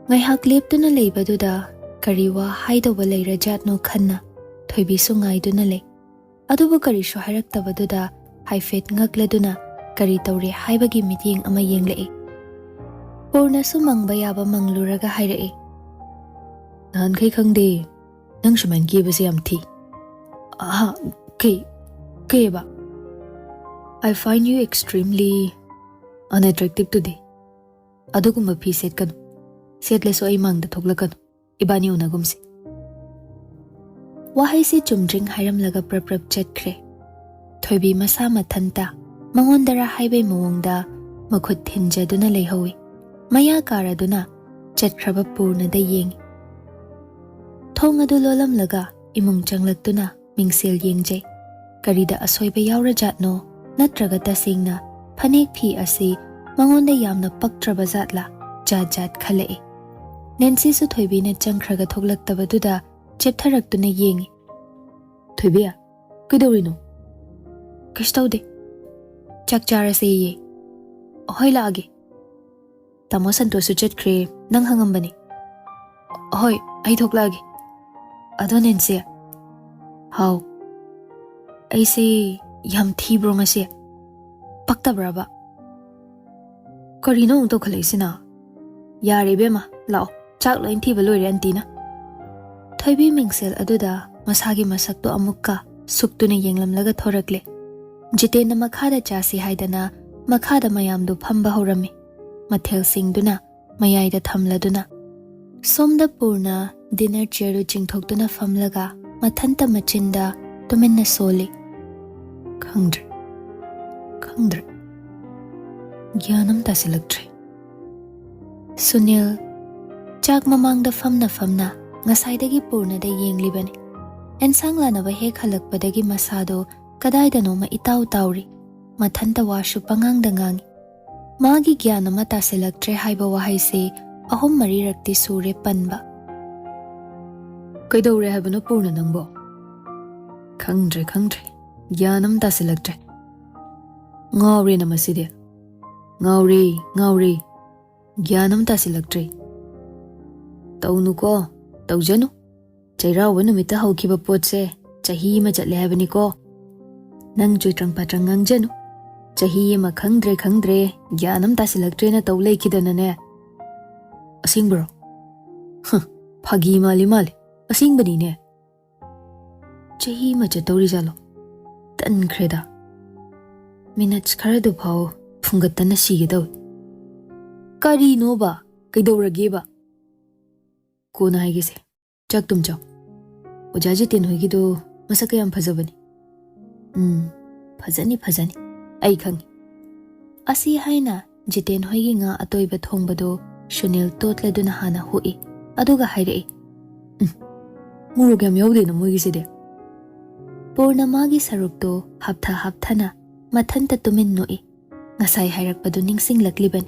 Ngaihak leptuna leibaduda kariwa haidoba leirajatno khanna thoibisu ngaiduna lei. Adubu karisu hairaktabaduda haifet ngakladuna kari tawre haibagi miting ama yenglei. Purnasu mangba yaba mangluraga hairei. Nan kai khangde nang suman gibase yam thi. Ah, ke ba. I find you extremely unattractive today. Adugumba phi set kanu. Setleso ay mangda thoglakanu. Ibani unagumsi. Wahai si chumdring hairam laga prap chatkre. Thoibi masa mathanta mangondara haibay mawongda makhut thinjaduna leihawi. Maya karaduna chatkraba purna da yengi. Thong adu lolam laga imung changlaktuna mingsel yengjay. Karida asoyba yaura jatno natraga tasingna phanek phi asi mangonda yamna paktraba zatla jat khalei. Nancy su thoibi na changkhraga thoglaktabaduda cheptharaktuna yengi. Thoibiya kidorino kishtaude chakchara se ye hoi laage tamo santosu chatkre nang hangambani hoi ai thoklage ado Nancy how ai se yam thibro ngase paktabraba karino to khalaisina yare bema lao chak loin thiba loire antina thoibi mingsel aduda masagi masakto amukka suktuna yenglamlaga thorakle jitena makhada chasi haidana makhada mayamdu phamba horami mathel singduna mayaida thamladuna somda purna dinner chair chingthokduna famlaga mathanta machinda tumenna soli khangdre gyanam tasilaktre Sunil chak mamangda famna ngasaidagi purna da yenglibani ensanglanaba hek halakpadagi masado kadaidano ma itaw tawri mathanta washu pangangda ngangi magi gyanama tasilaktre haiba wahaise ahom marirakti sure panba kaidawre habano purna nangbo khangdre gyanam tasilaktre ngawre namaside ngawre gyanam tasilaktre taunuko taujanu chairawa numita haukiba potse chahi ma chatle habani ko nang joitrang patrang ngangjanu chahi ma khangdre gyanam tasilaktre na tawlei kidana ne asingbro phagi mali asingbani ne chahi ma chatawri jalo tan khreda minutes kharadu phau phungatana sigedaw kari no ba kaidawrage ba kona haigise chak tum chau ojaji tin hoigido masaka yam phajabani phajani ai khangi asi haina jiten hoigi nga atoiba thongbado Sunil totladuna hana hui aduga hairei murugam yaude na moigiside Purnamagi sarukto hapthana mathanta tumin noi ngasai hairakpadu ningsinglakliban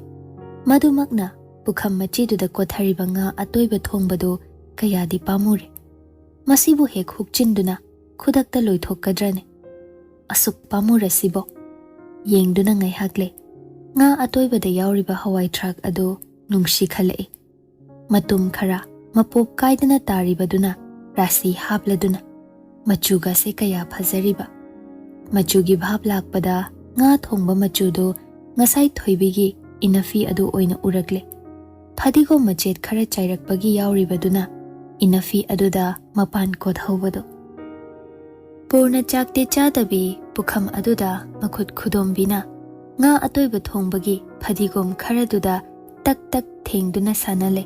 madumakna pukham machiduda kothariba nga atoiba thongbado kayadi pamure masibu hek hukchinduna khudakta loithokkadrane asuk pamurasibo yengduna ngaihakle nga atoibada yauriba hawai truck ado nungshi khalei matum khara mapop kaidana taribaduna rasi hapladuna machuga se kaya phajariba machugi bhab lakpada nga thongba machudo ngasai thoibigi inafi adu oina urakle phadigo machet khara chairakpagi yauribaduna inafi aduda mapan kothawbado purna chakte chadabi pukham aduda makhut khudombina nga atoiba thongbagi phadigom kharaduda tak thengduna sanale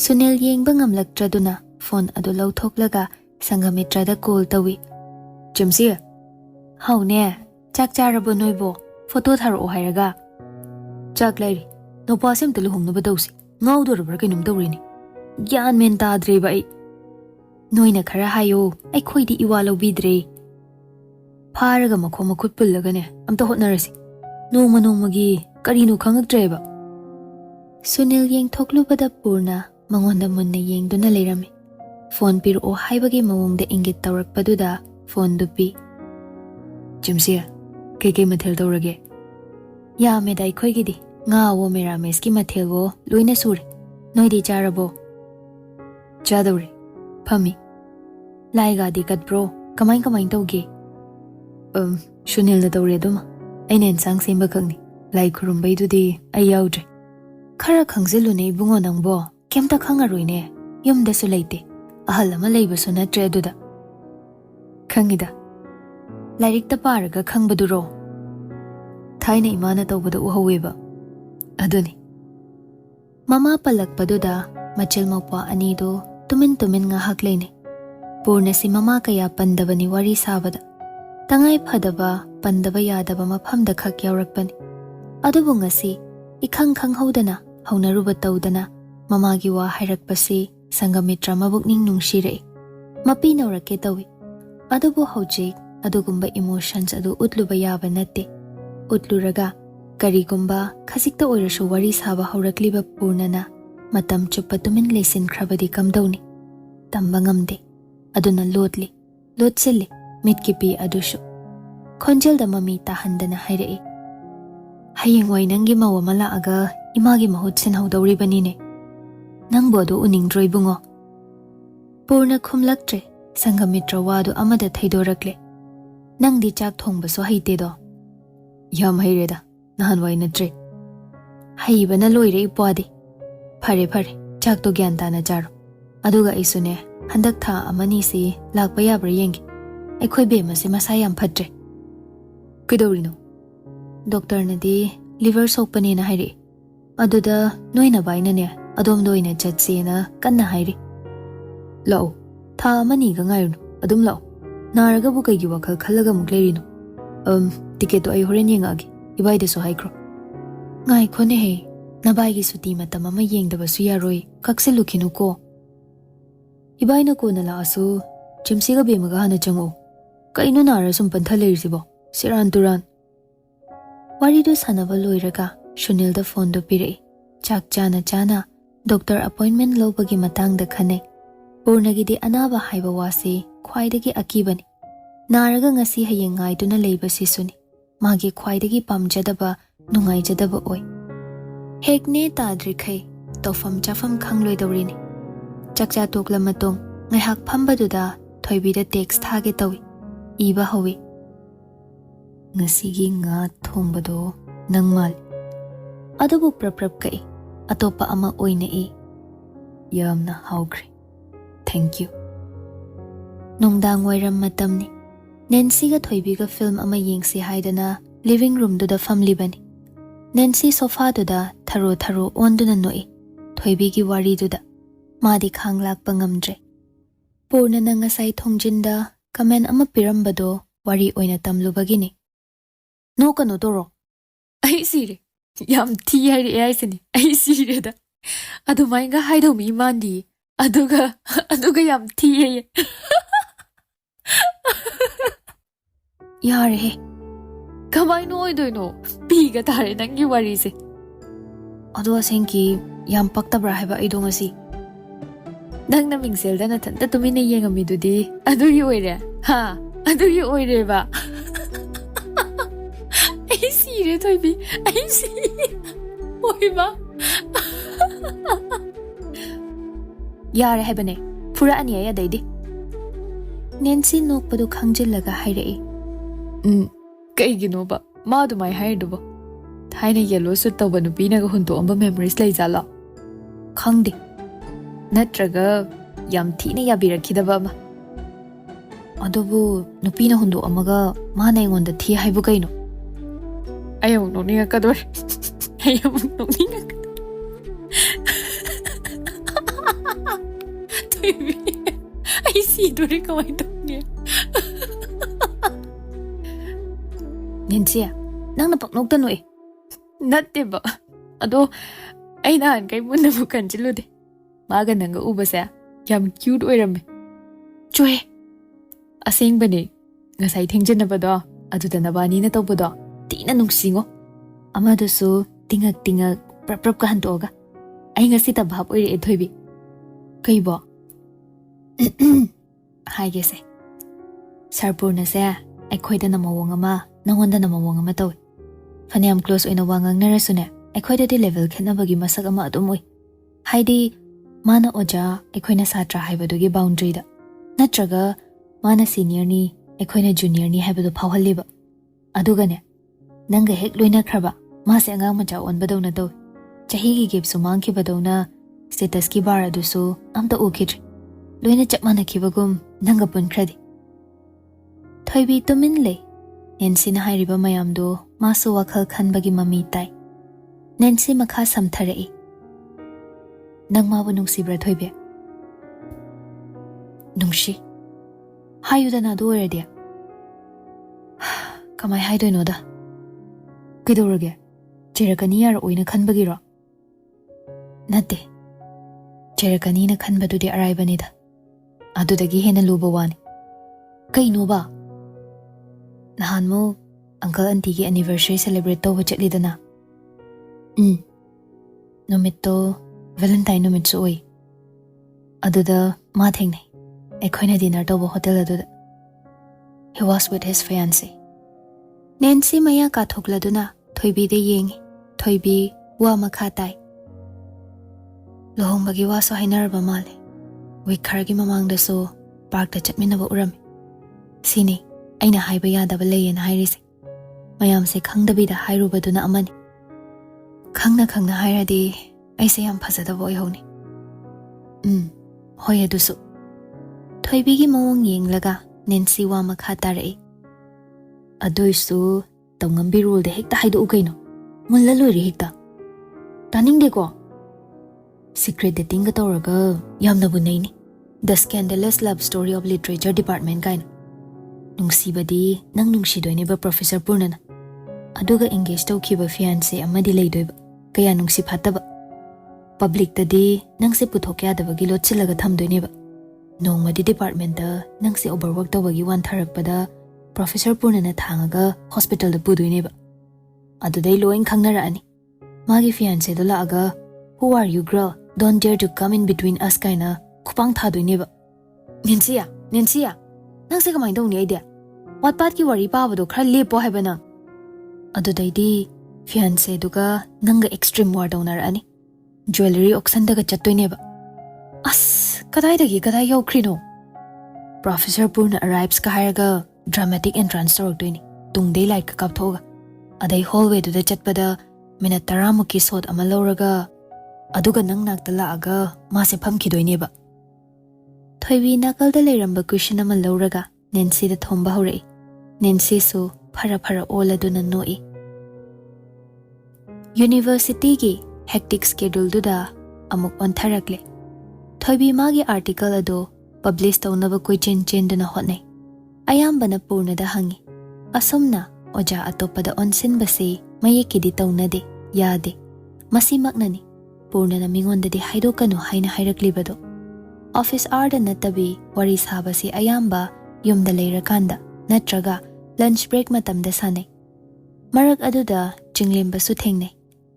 Sunil yengba ngamlaktraduna phone adu lawthoklaga Sangamitrada call tawi Jimsia how ne chak charabo noibo photo tharo hairaga chak lairi no pasim tulu hungno badausi ngawdor bar kainum tawrini gyan men tadre bai noina khara hayo ai khoidi iwalo bidre pharaga makho makhut pullaga ne amta hotnarasi nongmagi karino khangaktreba Sunil yengthoklubada purna mangonda munna yengduna leirami phone piro haibagi mawongda ingit tawrakpaduda phone dupi Jimsia keke mathel tawrage ya medai khoigidi nga wo merames ki mathel wo loina sure Noidi charabo. Chadore. Phami. Laiga di katbro. Kamay tawge. Shunil da tawre duma. Aina ensang semba khangni. Lai khurumbay dudi ay yaudre. Khara khangzilu ne ibungo nangbo. Kemta khangaroi ne. Yumda su laite. Ahal ama laiba su natre duda. Khangida. Lairik ta paraga khangbaduro. Thaina imana tawbada uhaweba. Aduni. Mama palakpaduda machil mawpa anido tumin nga haklaine. Purna si mama kaya pandabani wari sabada. Tangay phadaba pandaba yadaba maphamda khak yaurakpani. Adubu ngasi ikhang haudana haunaruba tawdana mamagi wa hairakpasi Sangamitra mabukning nungshirei. Mapi naurake tawi. Adubu haujik adugumba emotions adu utluba yaba natte. Utluraga karigumba khasikta oirashu wari saba haurakliba purnana matam chuppa tumin lesin khrabadi kamdauni. Tamba ngamde. Aduna lotsilli mitkipi adushu. Khonjelda mami tahandana hairei. Hayengwai nangi mawa malaaga imagi mahut sinhaudawribanine. Nangbo adu uningdroi bungo. Purna khumlaktre Sangamitra wadu amada thaidorakle. Nangdi chak thongbaso haite do. Yam haireda nahanwai natre. Haibana loire ipwadi. Phare chak to gyan tana jaro. Aduga isune handak tha amani si lakpa yabra yengi. Aikhoi bema se masa yam phatre. Kidorino. Doctor nadi liver sopane na haire. Aduda noina baina ne adom doina chatse na kanna haire. Lao tha amani ga ngairno adum lao. Naraga bu kaigi WakhaL khallaga muk lerino. Ticket to ay horen yengagi. Ibai de so haikro. Ngai khone he nabai gi suti matam ama yengdaba su yaroi kakselu khinu ko. Ibai na ko na la asu chimsi ga bemaga hana chango. Kaino nara sum pantha lerisibo. Siran turan. Warido sanaba loiraga Shunil da phone do pire. Chak chana doctor appointment lobagi matangda khane. Purnagi di anaba haiba wasi khwaidagi akibani. Naraga ngasi hayeng ngaiduna leiba sisuni. Magi khwaidagi pamjadaba nungaijadaba oi. Hekne tadri khai tofam chafam khangloi dawrini. Chakcha tokla matong ngaihak phambaduda thoibida text thage tawi. Iba hawi. Ngasigi nga thongbado nangmal. Adubu prap kai atopa ama oina e. Yamna haugre. Thank you. Nongdang wairam matamni. Nancy ga thoibiga film ama yengsi haidana living room do da family bani. Nancy sofa do da tharo onduna noi. Thoibigi wari do da. Madi khanglak pangamdre. Purna na ngasai thongjinda kamen ama pirambado wari oina tamlubagini. No kano toro. Ai sire. Yam thi hairi ai sini. Ai sire da. Adu mainga haido mi mandi. Aduga yam thi ye. Yare he. Kamai no oidoino. Piga tare nangi wari se. Adu asenki yam paktabra haiba aido ngasi. Nangna mingselda na thanta tumina yengami dudi. Adu yu oire. Ha. Adu yu oire ba. Ai sire thoibi. Ai sire. Oiba. Yare haibane. Pura ani aya daidi. Nancy nokpadu khangjillaga hairei. Kaigino ba? Madu mai hairdubo. Thaina yellow suit tawba nupina ga hunto amba memories lai jala. Khangdi. Natraga yam thina yabirakidaba ma. Adubu nupina hunto amaga mana ingonda thi haibu kaino. Ayaw noninga kador. Ayaw noninga kador. Tuibi. Ay si dori kamay niya. Nancy, nang napaknok tano eh. Natte ba? Ado, ay naan kay muna mo kanjilo de. Maga nang uba siya. Yam cute oirame. Chue! Asing ba ni? Ngasay tingjan na ba do? Ado da nabani na tao ba do? Di na nung singo. Ama do so, tingag, prap ka hanto ga. Ay nga si tabhap oire etoy bi. Kay ba? Hai gese. Sarpur na siya. Ay koy da na mawang ama. Nangonda na mawang ama tao. Fanayam close oy na wangang narasune. Ay koy da di level ken na bagi masag ama adumoy. Haidi mana oja ekhoina satra haibadugi boundary da natraga mana senior ni ekhoina junior ni haibadu phawhaliba adugane nanga hek loina khraba mase angang macha onbadona do chahi gi gap sumang ki badona status ki bar adusu amta okidri loina chapmana khibagum nanga punkradi thoibi tumin le Nancy na hairiba mayam do masu WakhaL khanbagi mami tai Nancy makha samtharai nang mabu nungsibra thoibe nungshi hayudana do redia kamai haidoi no da kidorage cherakani yar oina khanbagi ro nate cherakani na khanbadu di araibani da adudagi hena luba wani kaino ba nahanmo uncle auntie gi anniversary celebrate to chatlidana nomitto Valentine numit su oi aduda ma thengnai ekhoina dinner to hotel aduda he was with his fiancée Nancy maya ka thokladuna thoibi de yengi thoibi wa makha tai lohong bagi wa so hainar ba male wikhar gi mamang da so park ta chatmina ba uram sini aina haiba yada ba leyen hairisi mayam se khangdabi da hairu baduna amani khangna hairadi aise yam phasada boy honi hoy adusu thoibi gi mawong yenglaga Nancy wa makha tarai adoisu tongambi rule de hekta haidu ukaino mulla lori hekta taning de ko secret dating ga toraga yamna bunai ni the scandalous love story of literature department kain nungsibadi nang nungsidoi ba professor purnana aduga engage tawkiba fiancé amadi leidoiba kaya nungsi phataba public tadi nangse puthokya dabagi lotchilaga thamdoineba nongmadi department da nangse overwork tawagi wan tharakpada professor purnana thangaga hospital da puduineba adudai loin khangnara ani magi fiancé do laaga who are you girl don't dare to come in between us kaina khupang thadoineba Nancy nangse kamai dongni idea what part ki worry pa bado khra lepo haibana adudai di fiancé duga nanga extreme war donara ani jewelry auction daga chattoineba as kadai yaukrino professor purna arrives ka hairaga dramatic entrance toroktoini tungdei light ka kapthoga adai hallway du da chatpada minute 10 muki sot ama lawraga aduga nang nakta laaga mase phamkidoineba thoibi nakal da leiramba cushion ama lawraga Nancy da thomba hore Nancy su phara ola duna noi university gi hectic schedule duda amuk ontharakle thoibi magi article ado publish tawnaba koi chen duna hotnai ayambana purna da hangi asomna oja atopada onsin base mayekidi tawnade yade masi maknani purna na mingonda di haidokanu haina hairaklibado office hour da natabi wari sabasi ayamba yumda leirakanda natraga lunch break matamda sanai marak aduda jinglimba su thengnai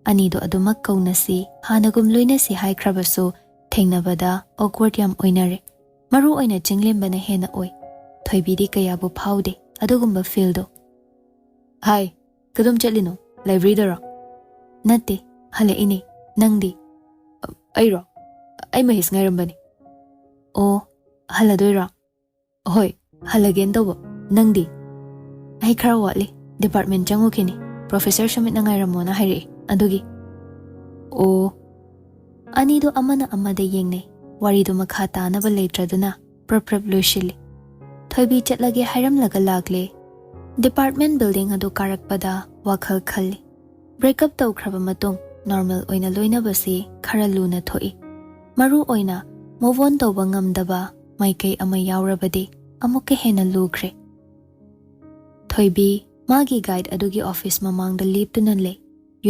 anido adumak kaunasi hanagum loinasi haikrabasu thengnabada awkward yam oinare maru oina jinglimbana hena oi thoibidi kayabu phaude adugumba feel do hi kadum chalino library dara nate hale ini nangdi airo ai mahis ngairambani o haladoira hoi halagen dobo nangdi ai khara wali department jangu kini professor shamit na ngairamona hairi adugi o anido amana amada yengne warido makha tanaba leitraduna prap loishili thoibi chatlage hairam laga lagle department building adu karakpada WakhaL khalli breakup tawkraba matung normal oina loina basi khara luna thoi maru oina move on tawba ngamdaba maikai ama yaurabadi amuke hena lugre thoibi magi guide adugi office mamang da leap tunan le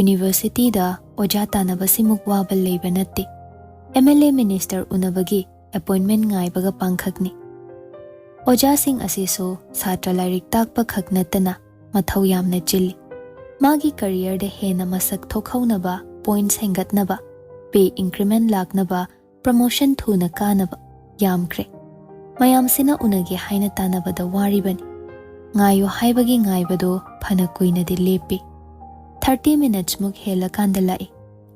university da oja tanaba simuk wabal leiba natti MLA minister unabagi appointment ngai baga pangkhakni oja sing asiso satra lairik takpa khaknatana mathau yamna chilli magi career de hena masak thokhaunaba points hengatnaba pay increment laknaba promotion thuna kanaba yamkre mayam sina unagi haina tanaba da waribani ngayo haibagi ngaibado phana kuina de lepi 30 minutes muk hela kandalai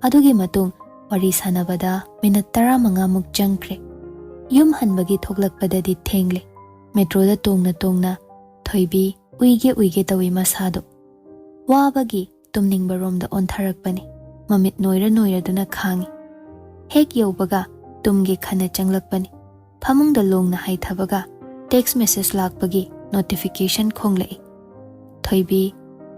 adugi matung Wari sanabada minute 15 muk jangkre. Yum hanbagi thoklakpadadi thengle. Metro da tongna thoibi uige tawi masado. Wabagi tumningba romda ontharakpani. Mamit noira duna khangi. Hek yaubaga tumgi khana changlakpani. Phamungda longna haithabaga text message lakpagi notification khonglai. Thoibi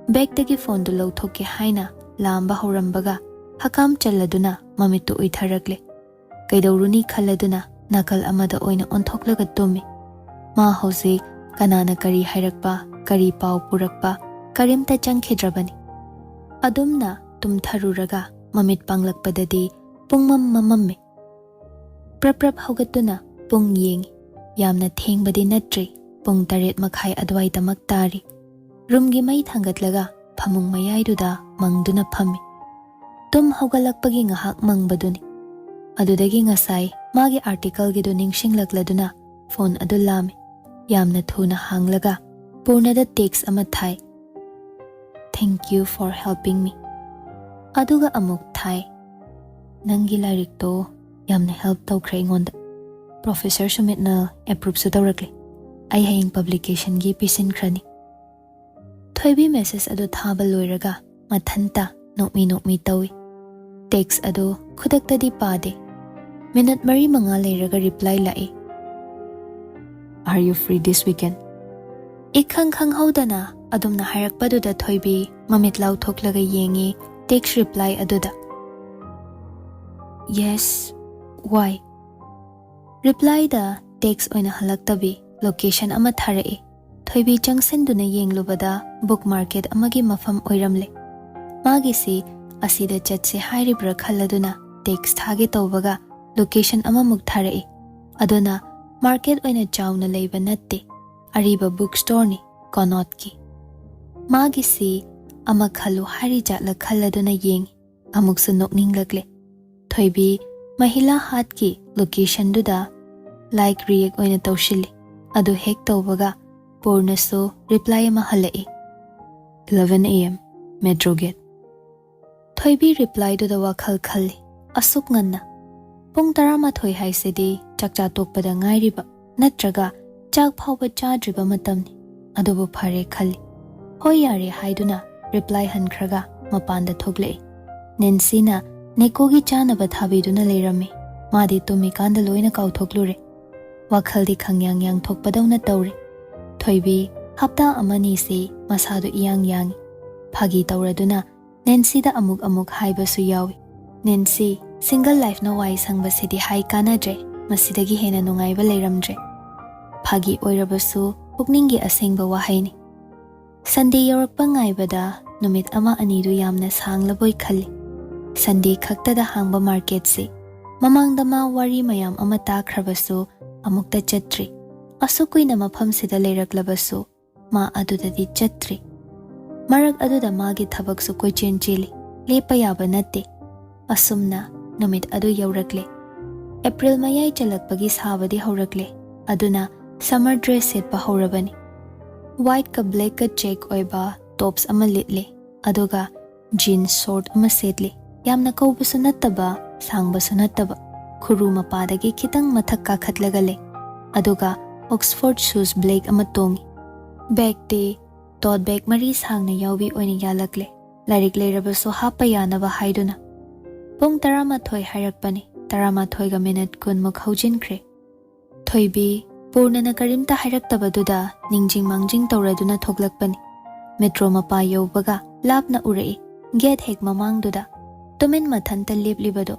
bag-dagi phone du lawthokke haina lamba horambaga hakam challaduna mamitu uitharakle. Kaidawruni khalladuna nakal amada oina onthoklaga tumi. Ma hauzik kanana kari hairakpa, kari pau purakpa, karimta changkhidrabani. Adumna tumtharuraga mamit panglakpadadi pungmam mamamme. Prap haugatuna pung yengi. Yamna thengbadi natri pung 8 makhai adwaitamak tari. Rumgi mai thangatlaga phamung mayaiduda mangduna phammi. Tum haugalakpagi ngahak mangbaduni. Adudagi ngasai magi article gidu ningsinglakladuna phone adu lami. Yamna thuna hanglaga purnada text ama thai. Thank you for helping me. Aduga amuk thai. Nangi lairik to yamna help tawkhre ingonda. Professor Sumitna approve su tawrakle. Ai haying publication gi pisin khrani. Thoibi message adu thaba loiraga mathanta nokmi tawi. Text adu khudakta di pade. Minute mari manga leiraga reply lai. Are you free this weekend? Ikhang haudana adumna hairakpaduda thoibi mamit lau thoklaga yengi text reply aduda. Yes. Why? Reply da text oina halaktabi location ama tharai. Thoibi changsenduna yenglubada book market amagi mafam oiramle. Magi si asida chatse hairibra khalladuna text thage tawbaga location ama muk tharai. Aduna market oina chawna leiba natte. Ariba bookstore ni Connaught ki. Magi si ama khalu hari jatla khalladuna yeng amuk su nokninglakle. Thoibi mahila hat ki location duda like react oina tawshili. Adu hek tawbaga purna so reply ama halai. 11 AM Metro Gate. Thoibi reply duda WakhaL khalli. Asuk nganna. Pung 12 haisedi chakcha tokpada ngairiba natraga chak phawba chadriba matamni. Adubu phare khalli. Hoi yare haiduna reply hankhraga mapanda thoklei. Nancy na nekogi chanaba thabiduna leirami. Madi tumi kanda loina kauthoklure. WakhaL di khangyang yang thokpadawna tawri. Thoibi hapta amani se masadu iyang yangi. Phagi tawraduna Nancy da amuk haiba su yawi. Nancy single life na wai sangbasidi hai kanadre masidagi hena nungaiba leiramdre. Phagi oirabasu pukningi asengba wahaini. Sunday yorakpa ngaibada numit ama anidu yamna sanglaboi khalli. Sunday khaktada hangba market se mamangdama wari mayam ama takhrabasu amukta chatri. Asukuina mafam sida leiraklabasu ma adudadi chatri. Marak aduda magi thabak su koi chenchili lepa yaba natte. Asumna numit adu yaurakle. April mayai chalakpagi sabadi haurakle. Aduna summer dress setpa haurabani. White ka black ka check oiba tops ama litle. Aduga jeans short ama setli. Yamna kaubasu nattaba sangbasu nattaba. Khuru mapadagi khitang mathak ka khatlagale. Aduga Oxford shoes black ama tongi. Bag te tote bag mari sangna yaubi oina yalakle. Lairik leirabasu hapa yanaba haiduna. Pung 12 hairakpani. 13 ga minute kun muk haujinkre. Thoibi purnana karimta hairaktabaduda ningjing mangjing tawraduna thoklakpani. Metro mapa yaubaga lapna urai. Gate hek mamangduda tumin mathanta leplibado.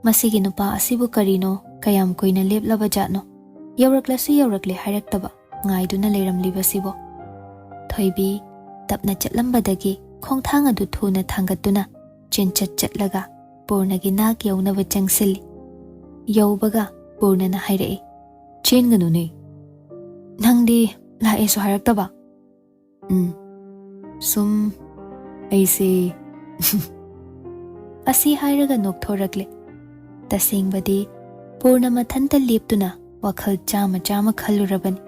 Masigi nupa asibu karino kayam koina leplaba jatno. Yaurakle hairaktaba ngaiduna leiramlibasibo. Thoibi tapna chatlambadagi khongthang adu thuna thangatuna chinchat chatlaga purnagi nak yaunaba changsili. Yaubaga purnana hairai. Chenganu ne. Nangdi lae so hairaktaba. Sum aise asi hairaga nokthorakle. Tasengbadi purna mathanta leptuna WakhaL chama khallurabani.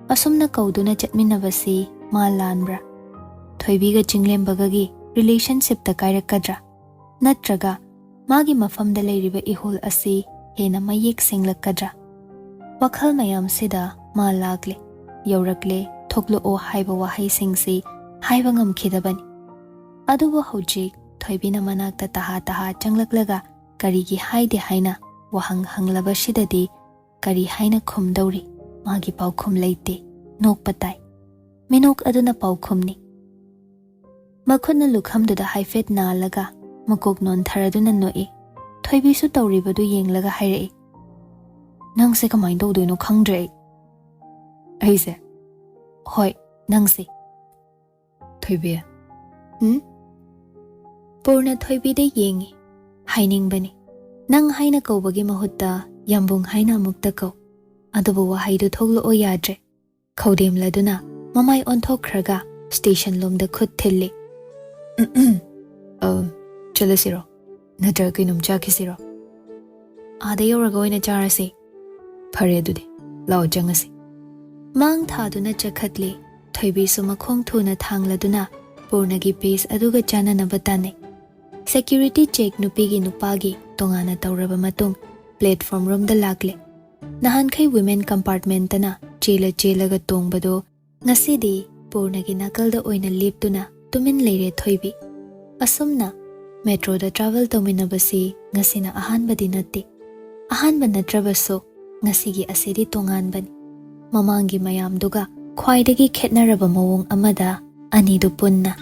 Asumna kauduna chatminabasi ma lanbra. Thoibiga chinglembagagi relationship ta kairakadra. Natraga Magi mafamda leiriba ihol asi hena mayek senglakadra. WakhaL mayam sida ma lagle, yaurakle, thoklo o haiba wahai singsi haiba ngamkhidabani. Adubu hojik thoibina manakta taha changlaklaga karigi haide haina wahang hanglaba shidadi kari haina khumdauri magi paukhum leite nok patai. Minok aduna paukhumni. Makhutna lukhamduda haifet na laga makok non tharaduna noi. Thoibisu tauribadu yenglaga hairei. Nangse kamai dawdoino khangdre. Aise. Hoi, nangse. Thoibi. Purna thoibida yengi. Hainingbani. Nang haina kaubagi mahutta yambung haina mukta kau. Adubu wahaidu thoglo o yadre. Kaudem laduna mamai onthokraga station lomda khut thilli. Chalasiro. Natra kainum chakisiro. Ada yauraga oina charasi. Phare adudi. Lao jangasi. Mang thaduna chakhatli. Thoibisu makhong thuna thangladuna purnagi pace aduga chananaba tane. Security check nupigi nupagi tongana tauraba matung platform room da lakle. Nahankai women compartment tana chelaga tongbado ngasidi purnagi nakalda oina liptuna tumin leire thoibi. Asumna metro da travel tominabasi ngasina ahanbadi natti. Ahanba natrabaso ngasigi asidi tonganbani. Mamangi mayamduga khwaidagi khetnaraba mawong amada anidu punna.